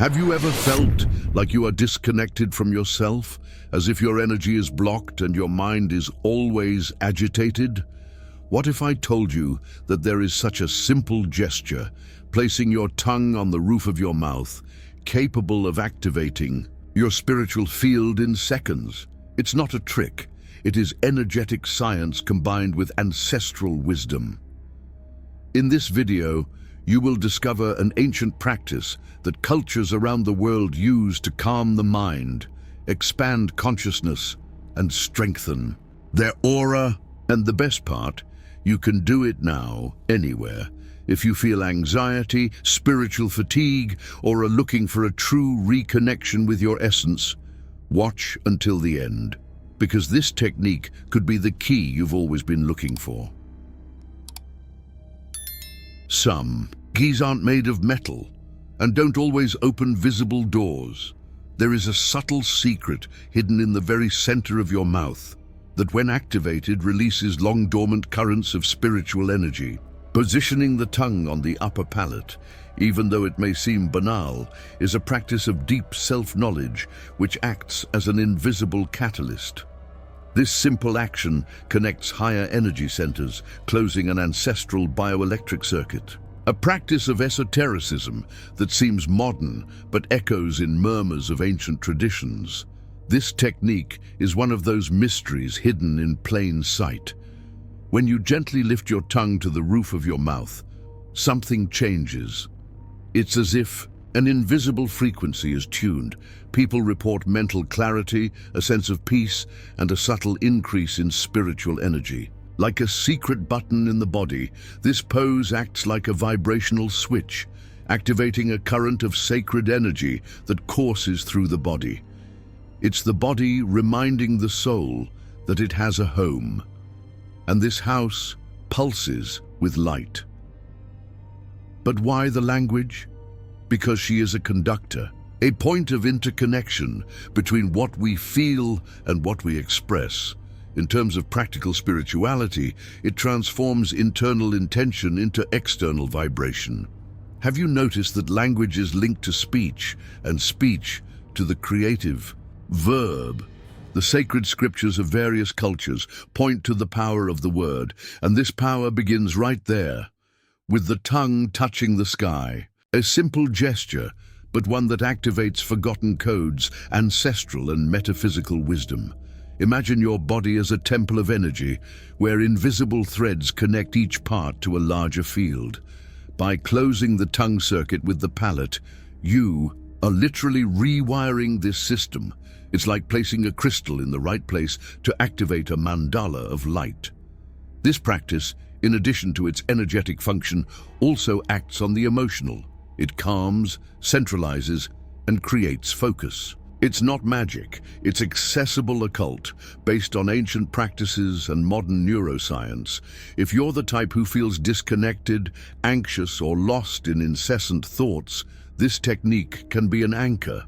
Have you ever felt like you are disconnected from yourself, as if your energy is blocked and your mind is always agitated? What if I told you that there is such a simple gesture, placing your tongue on the roof of your mouth, capable of activating your spiritual field in seconds? It's not a trick. It is energetic science combined with ancestral wisdom. In this video, you will discover an ancient practice that cultures around the world use to calm the mind, expand consciousness, and strengthen their aura. And the best part, you can do it now, anywhere. If you feel anxiety, spiritual fatigue, or are looking for a true reconnection with your essence, watch until the end, because this technique could be the key you've always been looking for. Some keys aren't made of metal and don't always open visible doors. There is a subtle secret hidden in the very center of your mouth that, when activated, releases long-dormant currents of spiritual energy. Positioning the tongue on the upper palate, even though it may seem banal, is a practice of deep self-knowledge which acts as an invisible catalyst. This simple action connects higher energy centers, closing an ancestral bioelectric circuit. A practice of esotericism that seems modern but echoes in murmurs of ancient traditions. This technique is one of those mysteries hidden in plain sight. When you gently lift your tongue to the roof of your mouth, something changes. It's as if an invisible frequency is tuned. People report mental clarity, a sense of peace, and a subtle increase in spiritual energy. Like a secret button in the body, this pose acts like a vibrational switch, activating a current of sacred energy that courses through the body. It's the body reminding the soul that it has a home, and this house pulses with light. But why the language? Because she is a conductor, a point of interconnection between what we feel and what we express. In terms of practical spirituality, it transforms internal intention into external vibration. Have you noticed that language is linked to speech, and speech to the creative verb? The sacred scriptures of various cultures point to the power of the word, and this power begins right there, with the tongue touching the sky. A simple gesture, but one that activates forgotten codes, ancestral and metaphysical wisdom. Imagine your body as a temple of energy, where invisible threads connect each part to a larger field. By closing the tongue circuit with the palate, you are literally rewiring this system. It's like placing a crystal in the right place to activate a mandala of light. This practice, in addition to its energetic function, also acts on the emotional. It calms, centralizes, and creates focus. It's not magic, it's accessible occult, based on ancient practices and modern neuroscience. If you're the type who feels disconnected, anxious, or lost in incessant thoughts, this technique can be an anchor.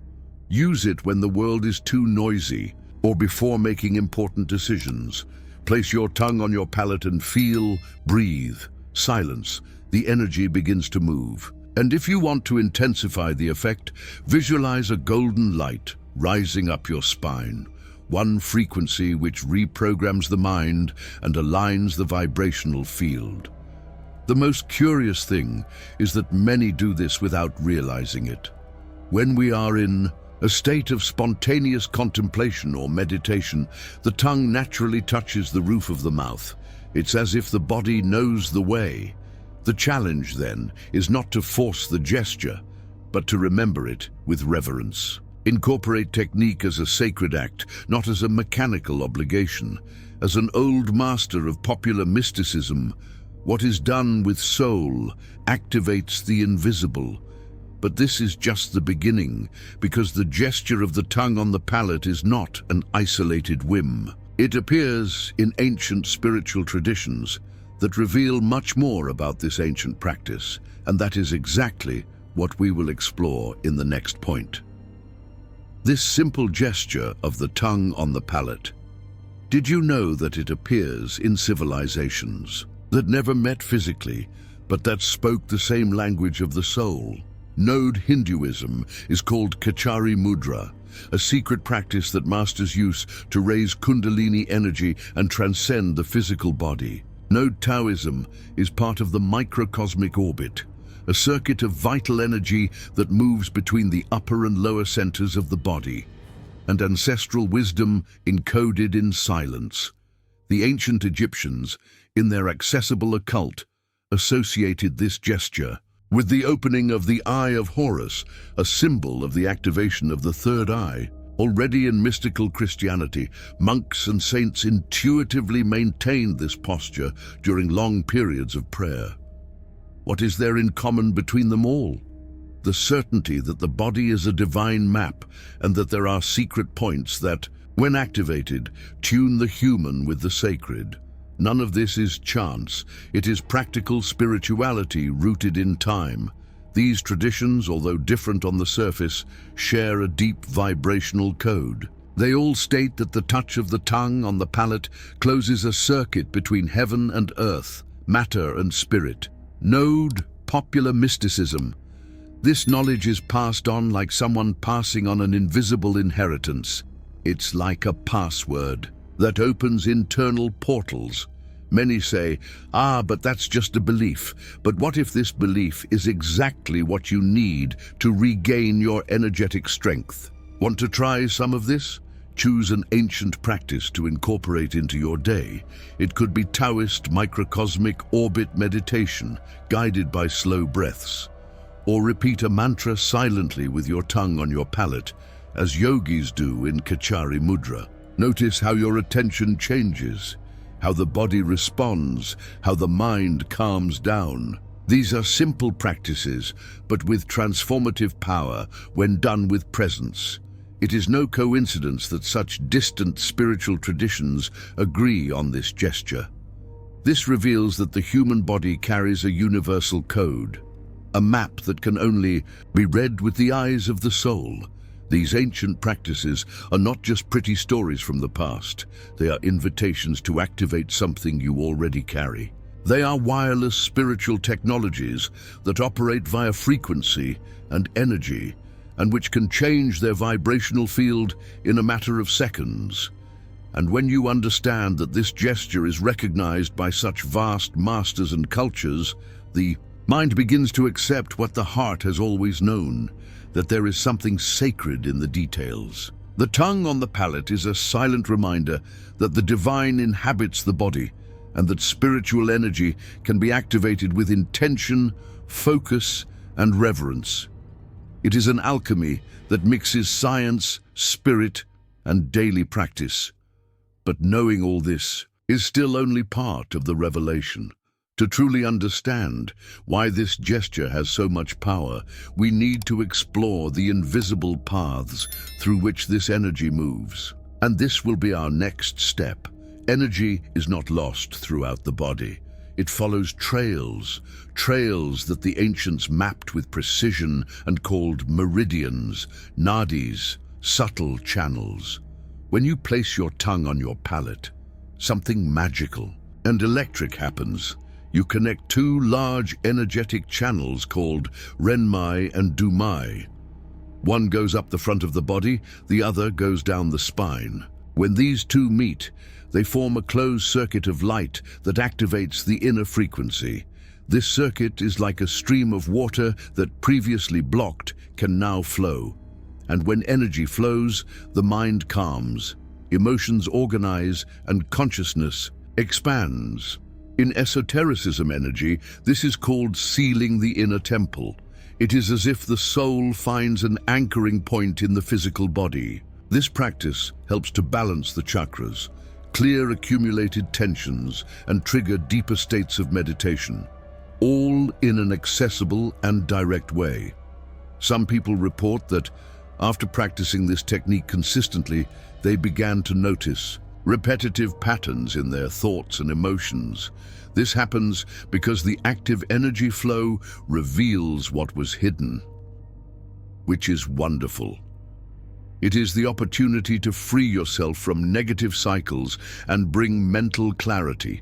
Use it when the world is too noisy, or before making important decisions. Place your tongue on your palate and feel, breathe, silence. The energy begins to move. And if you want to intensify the effect, visualize a golden light rising up your spine, one frequency which reprograms the mind and aligns the vibrational field. The most curious thing is that many do this without realizing it. When we are in a state of spontaneous contemplation or meditation, the tongue naturally touches the roof of the mouth. It's as if the body knows the way. The challenge, then, is not to force the gesture, but to remember it with reverence. Incorporate technique as a sacred act, not as a mechanical obligation. As an old master of popular mysticism, what is done with soul activates the invisible. But this is just the beginning, because the gesture of the tongue on the palate is not an isolated whim. It appears in ancient spiritual traditions that reveal much more about this ancient practice, and that is exactly what we will explore in the next point. This simple gesture of the tongue on the palate. Did you know that it appears in civilizations that never met physically, but that spoke the same language of the soul? Node Hinduism is called Kachari Mudra, a secret practice that masters use to raise Kundalini energy and transcend the physical body. Node Taoism is part of the microcosmic orbit, a circuit of vital energy that moves between the upper and lower centers of the body, and ancestral wisdom encoded in silence. The ancient Egyptians, in their accessible occult, associated this gesture with the opening of the Eye of Horus, a symbol of the activation of the third eye. Already in mystical Christianity, monks and saints intuitively maintained this posture during long periods of prayer. What is there in common between them all? The certainty that the body is a divine map and that there are secret points that, when activated, tune the human with the sacred. None of this is chance. It is practical spirituality rooted in time. These traditions, although different on the surface, share a deep vibrational code. They all state that the touch of the tongue on the palate closes a circuit between heaven and earth, matter and spirit. Node popular mysticism. This knowledge is passed on like someone passing on an invisible inheritance. It's like a password that opens internal portals. Many say, but that's just a belief. But what if this belief is exactly what you need to regain your energetic strength? Want to try some of this? Choose an ancient practice to incorporate into your day. It could be Taoist microcosmic orbit meditation, guided by slow breaths. Or repeat a mantra silently with your tongue on your palate, as yogis do in Kachari Mudra. Notice how your attention changes, how the body responds, how the mind calms down. These are simple practices, but with transformative power when done with presence. It is no coincidence that such distant spiritual traditions agree on this gesture. This reveals that the human body carries a universal code, a map that can only be read with the eyes of the soul. These ancient practices are not just pretty stories from the past. They are invitations to activate something you already carry. They are wireless spiritual technologies that operate via frequency and energy, and which can change their vibrational field in a matter of seconds. And when you understand that this gesture is recognized by such vast masters and cultures, the mind begins to accept what the heart has always known, that there is something sacred in the details. The tongue on the palate is a silent reminder that the divine inhabits the body and that spiritual energy can be activated with intention, focus, and reverence. It is an alchemy that mixes science, spirit, and daily practice. But knowing all this is still only part of the revelation. To truly understand why this gesture has so much power, we need to explore the invisible paths through which this energy moves. And this will be our next step. Energy is not lost throughout the body. It follows trails that the ancients mapped with precision and called meridians, nadis, subtle channels. When you place your tongue on your palate, something magical and electric happens. You connect two large energetic channels called Renmai and Dumai. One goes up the front of the body, the other goes down the spine. When these two meet, they form a closed circuit of light that activates the inner frequency. This circuit is like a stream of water that previously blocked can now flow. And when energy flows, the mind calms, emotions organize, and consciousness expands. In esotericism energy, this is called sealing the inner temple. It is as if the soul finds an anchoring point in the physical body. This practice helps to balance the chakras, clear accumulated tensions, and trigger deeper states of meditation, all in an accessible and direct way. Some people report that after practicing this technique consistently, they began to notice repetitive patterns in their thoughts and emotions. This happens because the active energy flow reveals what was hidden, which is wonderful. It is the opportunity to free yourself from negative cycles and bring mental clarity.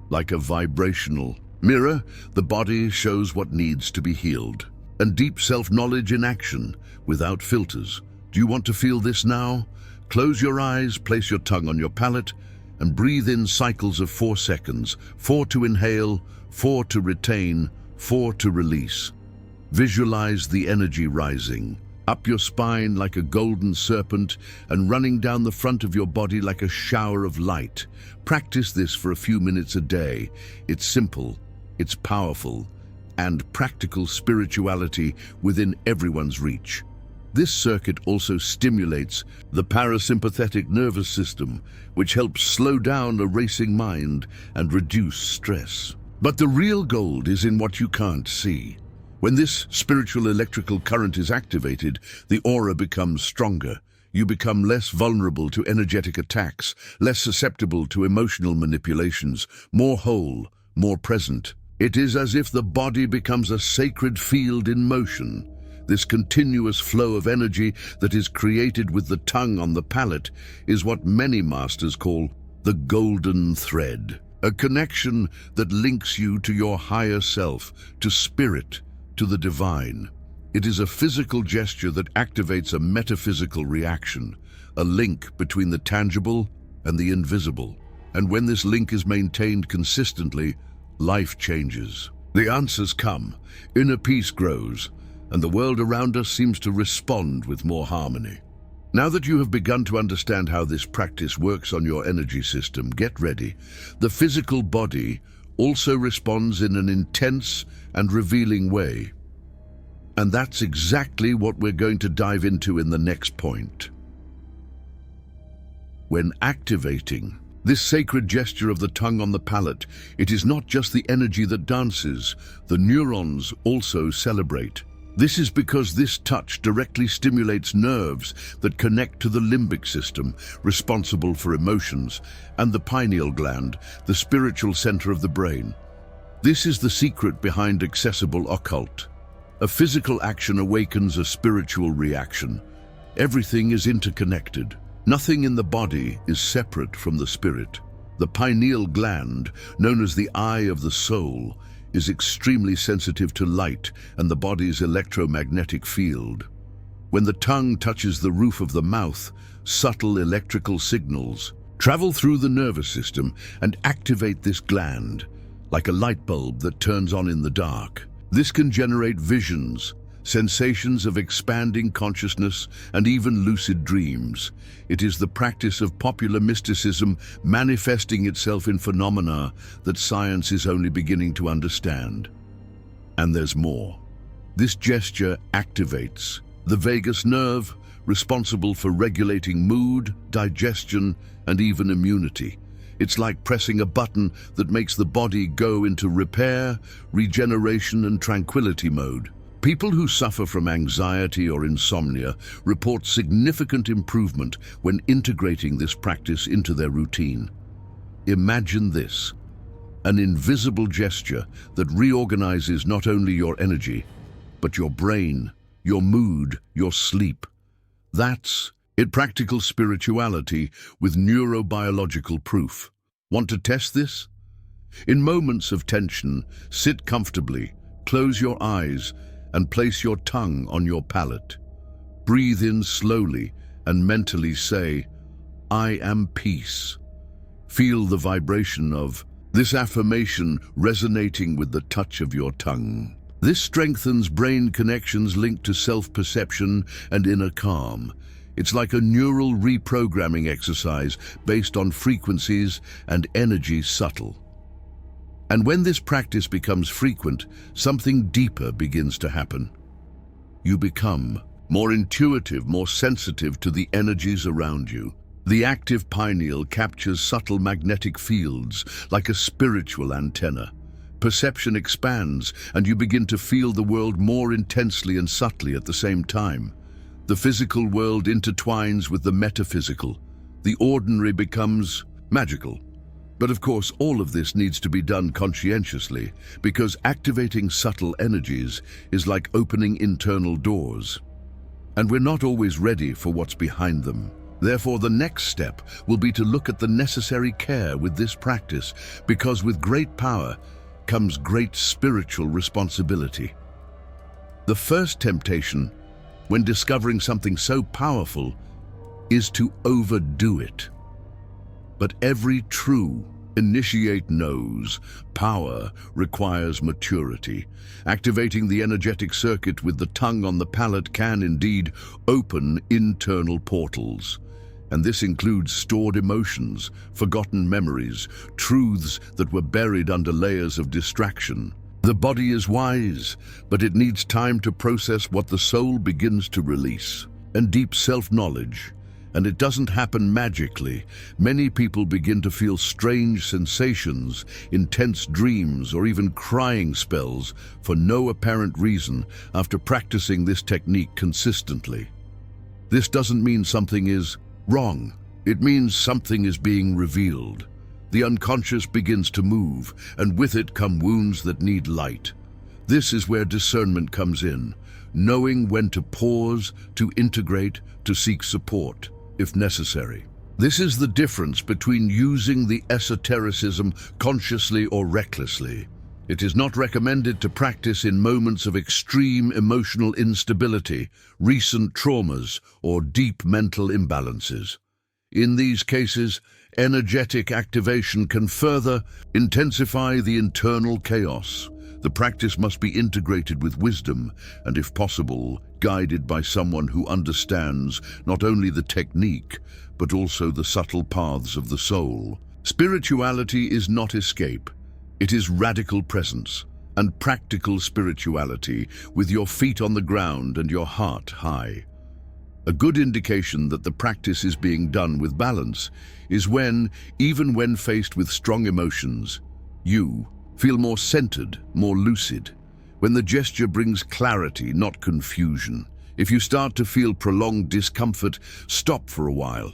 Like a vibrational mirror, the body shows what needs to be healed. and deep self-knowledge in action, without filters. Do you want to feel this now? Close your eyes, place your tongue on your palate, and breathe in cycles of 4 seconds. 4 to inhale, 4 to retain, 4 to release. Visualize the energy rising up your spine like a golden serpent and running down the front of your body like a shower of light. Practice this for a few minutes a day. It's simple, it's powerful, and practical spirituality within everyone's reach. This circuit also stimulates the parasympathetic nervous system, which helps slow down a racing mind and reduce stress. But the real gold is in what you can't see. When this spiritual electrical current is activated, the aura becomes stronger. You become less vulnerable to energetic attacks, less susceptible to emotional manipulations, more whole, more present. It is as if the body becomes a sacred field in motion. This continuous flow of energy that is created with the tongue on the palate is what many masters call the golden thread, a connection that links you to your higher self, to spirit, to the divine. It is a physical gesture that activates a metaphysical reaction, a link between the tangible and the invisible. And when this link is maintained consistently, life changes. The answers come, inner peace grows, and the world around us seems to respond with more harmony. Now that you have begun to understand how this practice works on your energy system, get ready. The physical body also responds in an intense and revealing way. And that's exactly what we're going to dive into in the next point. When activating this sacred gesture of the tongue on the palate, it is not just the energy that dances, the neurons also celebrate. This is because this touch directly stimulates nerves that connect to the limbic system, responsible for emotions, and the pineal gland, the spiritual center of the brain. This is the secret behind accessible occult. A physical action awakens a spiritual reaction. Everything is interconnected. Nothing in the body is separate from the spirit. The pineal gland, known as the eye of the soul, is extremely sensitive to light and the body's electromagnetic field. When the tongue touches the roof of the mouth, subtle electrical signals travel through the nervous system and activate this gland, like a light bulb that turns on in the dark. This can generate visions, sensations of expanding consciousness, and even lucid dreams. It is the practice of popular mysticism manifesting itself in phenomena that science is only beginning to understand. And there's more. This gesture activates the vagus nerve, responsible for regulating mood, digestion, and even immunity. It's like pressing a button that makes the body go into repair, regeneration, and tranquility mode. People who suffer from anxiety or insomnia report significant improvement when integrating this practice into their routine. Imagine this, an invisible gesture that reorganizes not only your energy, but your brain, your mood, your sleep. That's it, practical spirituality with neurobiological proof. Want to test this? In moments of tension, sit comfortably, close your eyes, and place your tongue on your palate. Breathe in slowly and mentally say, "I am peace." Feel the vibration of this affirmation resonating with the touch of your tongue. This strengthens brain connections linked to self-perception and inner calm. It's like a neural reprogramming exercise based on frequencies and energy subtle. And when this practice becomes frequent, something deeper begins to happen. You become more intuitive, more sensitive to the energies around you. The active pineal captures subtle magnetic fields like a spiritual antenna. Perception expands, and you begin to feel the world more intensely and subtly at the same time. The physical world intertwines with the metaphysical. The ordinary becomes magical. But of course, all of this needs to be done conscientiously, because activating subtle energies is like opening internal doors. And we're not always ready for what's behind them. Therefore, the next step will be to look at the necessary care with this practice, because with great power comes great spiritual responsibility. The first temptation, when discovering something so powerful, is to overdo it. But every true initiate knows power requires maturity. Activating the energetic circuit with the tongue on the palate can indeed open internal portals. And this includes stored emotions, forgotten memories, truths that were buried under layers of distraction. The body is wise, but it needs time to process what the soul begins to release. And deep self-knowledge. And it doesn't happen magically. Many people begin to feel strange sensations, intense dreams, or even crying spells for no apparent reason after practicing this technique consistently. This doesn't mean something is wrong. It means something is being revealed. The unconscious begins to move, and with it come wounds that need light. This is where discernment comes in, knowing when to pause, to integrate, to seek support, if necessary. This is the difference between using the esotericism consciously or recklessly. It is not recommended to practice in moments of extreme emotional instability, recent traumas, or deep mental imbalances. In these cases, energetic activation can further intensify the internal chaos. The practice must be integrated with wisdom and, if possible, guided by someone who understands not only the technique, but also the subtle paths of the soul. Spirituality is not escape. It is radical presence and practical spirituality with your feet on the ground and your heart high. A good indication that the practice is being done with balance is when, even when faced with strong emotions, you feel more centered, more lucid. When the gesture brings clarity, not confusion. If you start to feel prolonged discomfort, stop for a while.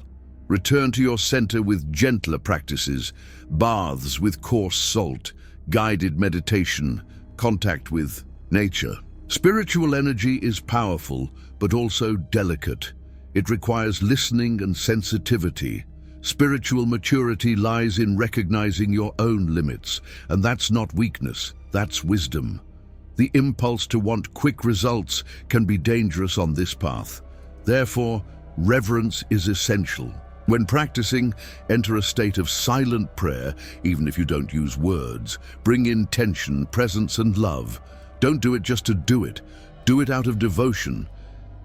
Return to your center with gentler practices, baths with coarse salt, guided meditation, contact with nature. Spiritual energy is powerful, but also delicate. It requires listening and sensitivity. Spiritual maturity lies in recognizing your own limits, and that's not weakness, that's wisdom. The impulse to want quick results can be dangerous on this path. Therefore, reverence is essential. When practicing, enter a state of silent prayer, even if you don't use words. Bring intention, presence, and love. Don't do it just to do it. Do it out of devotion.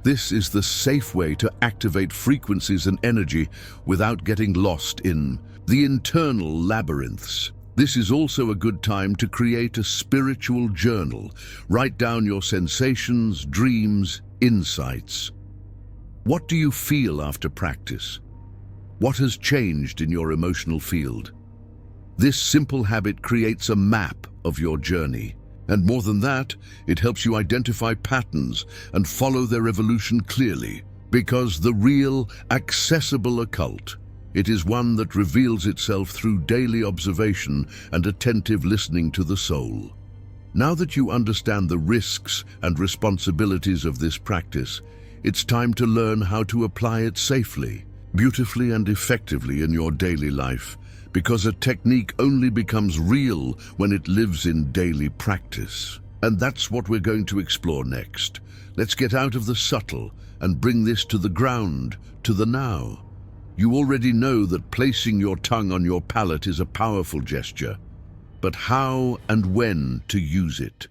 This is the safe way to activate frequencies and energy without getting lost in the internal labyrinths. This is also a good time to create a spiritual journal. Write down your sensations, dreams, insights. What do you feel after practice? What has changed in your emotional field? This simple habit creates a map of your journey. And more than that, it helps you identify patterns and follow their evolution clearly. Because the real, accessible occult, it is one that reveals itself through daily observation and attentive listening to the soul. Now that you understand the risks and responsibilities of this practice, it's time to learn how to apply it safely, beautifully, and effectively in your daily life. Because a technique only becomes real when it lives in daily practice. And that's what we're going to explore next. Let's get out of the subtle and bring this to the ground, to the now. You already know that placing your tongue on your palate is a powerful gesture. But how and when to use it?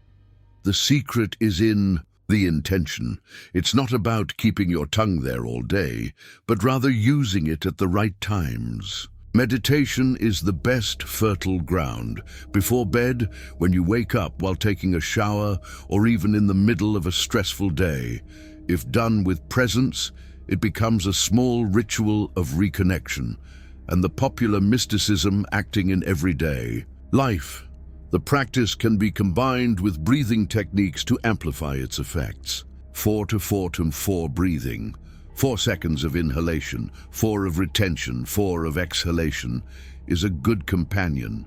The secret is in the intention. It's not about keeping your tongue there all day, but rather using it at the right times. Meditation is the best fertile ground. Before bed, when you wake up while taking a shower, or even in the middle of a stressful day. If done with presence, it becomes a small ritual of reconnection, and the popular mysticism acting in everyday life. The practice can be combined with breathing techniques to amplify its effects. 4 to 4 to 4 breathing. 4 seconds of inhalation, 4 of retention, 4 of exhalation is a good companion.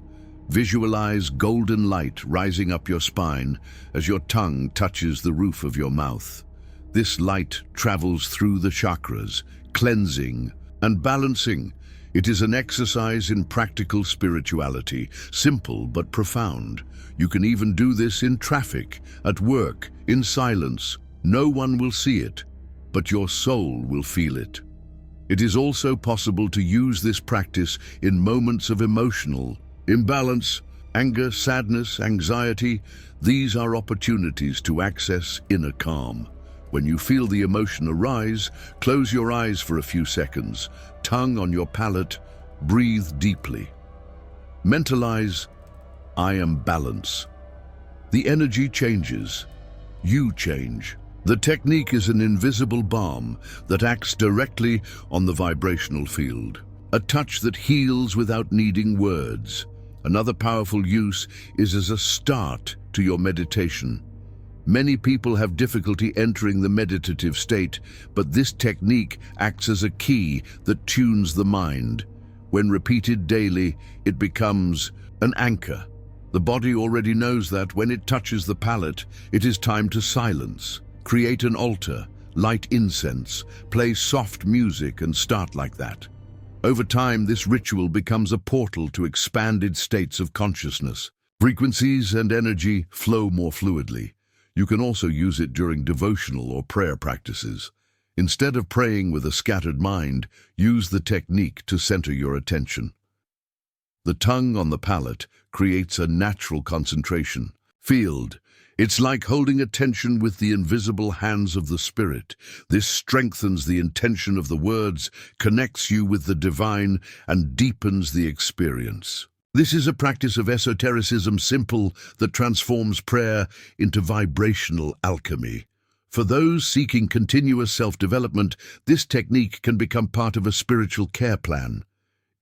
Visualize golden light rising up your spine as your tongue touches the roof of your mouth. This light travels through the chakras, cleansing and balancing. It is an exercise in practical spirituality, simple but profound. You can even do this in traffic, at work, in silence. No one will see it, but your soul will feel it. It is also possible to use this practice in moments of emotional imbalance, anger, sadness, anxiety. These are opportunities to access inner calm. When you feel the emotion arise, close your eyes for a few seconds, tongue on your palate, breathe deeply. Mentalize, I am balance. The energy changes. You change. The technique is an invisible balm that acts directly on the vibrational field, a touch that heals without needing words. Another powerful use is as a start to your meditation. Many people have difficulty entering the meditative state, but this technique acts as a key that tunes the mind. When repeated daily, it becomes an anchor. The body already knows that when it touches the palate, it is time to silence. Create an altar, light incense, play soft music, and start like that. Over time, this ritual becomes a portal to expanded states of consciousness. Frequencies and energy flow more fluidly. You can also use it during devotional or prayer practices. Instead of praying with a scattered mind, use the technique to center your attention. The tongue on the palate creates a natural concentration field. It's like holding attention with the invisible hands of the spirit. This strengthens the intention of the words, connects you with the divine, and deepens the experience. This is a practice of esotericism, simple, that transforms prayer into vibrational alchemy. For those seeking continuous self-development, this technique can become part of a spiritual care plan.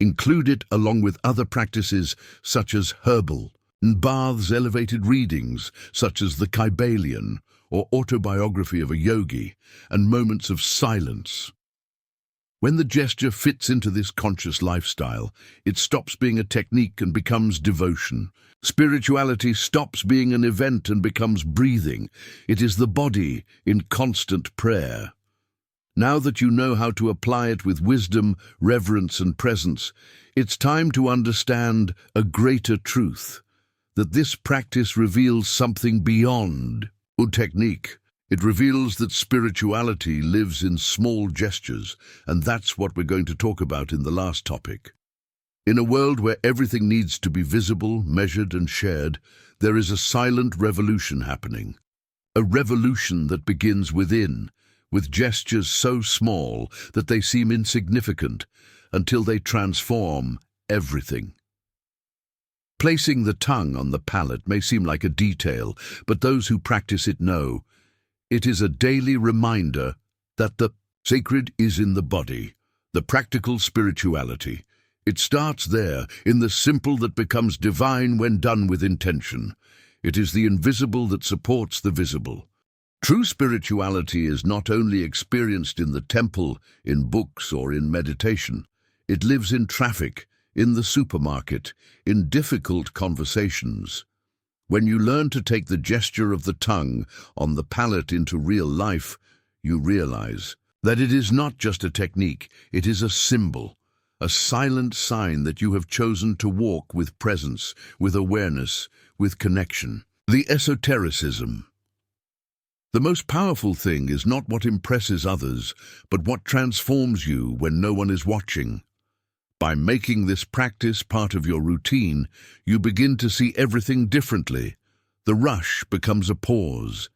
Include it along with other practices such as herbal and baths, elevated readings such as the Kybalion or autobiography of a yogi, and moments of silence. When the gesture fits into this conscious lifestyle, it stops being a technique and becomes devotion. Spirituality stops being an event and becomes breathing. It is the body in constant prayer. Now that you know how to apply it with wisdom, reverence, and presence, it's time to understand a greater truth, that this practice reveals something beyond a technique. It reveals that spirituality lives in small gestures, and that's what we're going to talk about in the last topic. In a world where everything needs to be visible, measured, and shared, there is a silent revolution happening. A revolution that begins within, with gestures so small that they seem insignificant, until they transform everything. Placing the tongue on the palate may seem like a detail, but those who practice it know it is a daily reminder that the sacred is in the body, the practical spirituality. It starts there, in the simple that becomes divine when done with intention. It is the invisible that supports the visible. True spirituality is not only experienced in the temple, in books, or in meditation. It lives in traffic, in the supermarket, in difficult conversations. When you learn to take the gesture of the tongue on the palate into real life, you realize that it is not just a technique, it is a symbol, a silent sign that you have chosen to walk with presence, with awareness, with connection. The esotericism. The most powerful thing is not what impresses others, but what transforms you when no one is watching. By making this practice part of your routine, you begin to see everything differently. The rush becomes a pause.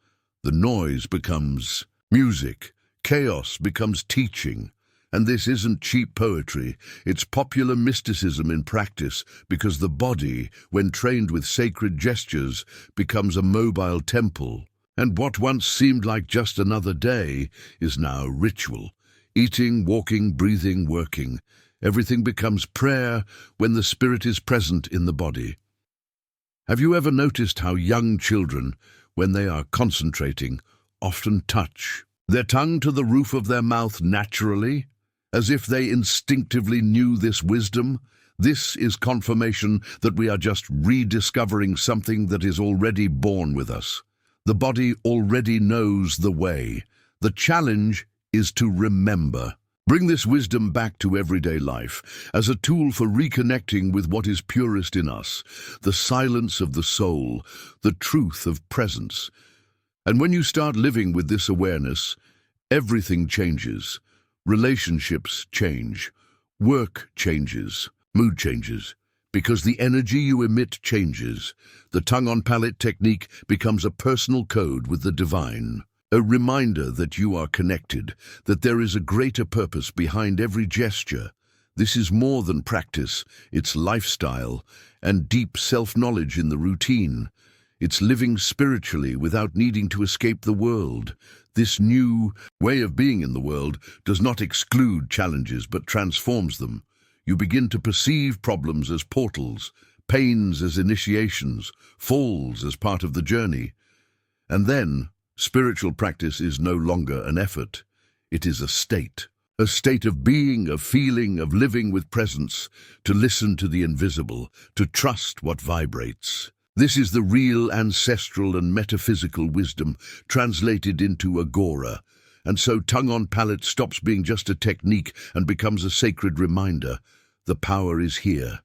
The noise becomes music. Chaos becomes teaching. And this isn't cheap poetry, it's popular mysticism in practice, because the body, when trained with sacred gestures, becomes a mobile temple. And what once seemed like just another day is now ritual. Eating, walking, breathing, working. Everything becomes prayer when the spirit is present in the body. Have you ever noticed how young children, when they are concentrating, often touch their tongue to the roof of their mouth naturally, as if they instinctively knew this wisdom? This is confirmation that we are just rediscovering something that is already born with us. The body already knows the way. The challenge is to remember. Bring this wisdom back to everyday life as a tool for reconnecting with what is purest in us, the silence of the soul, the truth of presence. And when you start living with this awareness, everything changes. Relationships change. Work changes. Mood changes. Because the energy you emit changes. The tongue-on-palate technique becomes a personal code with the divine. A reminder that you are connected, that there is a greater purpose behind every gesture. This is more than practice, it's lifestyle and deep self-knowledge in the routine. It's living spiritually without needing to escape the world. This new way of being in the world does not exclude challenges but transforms them. You begin to perceive problems as portals, pains as initiations, falls as part of the journey. And then, spiritual practice is no longer an effort. It is a state of being, of feeling, of living with presence, to listen to the invisible, to trust what vibrates. This is the real ancestral and metaphysical wisdom translated into agora. And so tongue-on-palate stops being just a technique and becomes a sacred reminder. The power is here,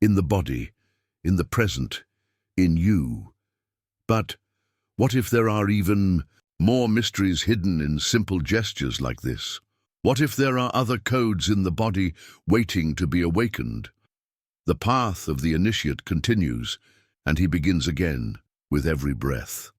in the body, in the present, in you. But what if there are even more mysteries hidden in simple gestures like this? What if there are other codes in the body waiting to be awakened? The path of the initiate continues, and he begins again with every breath.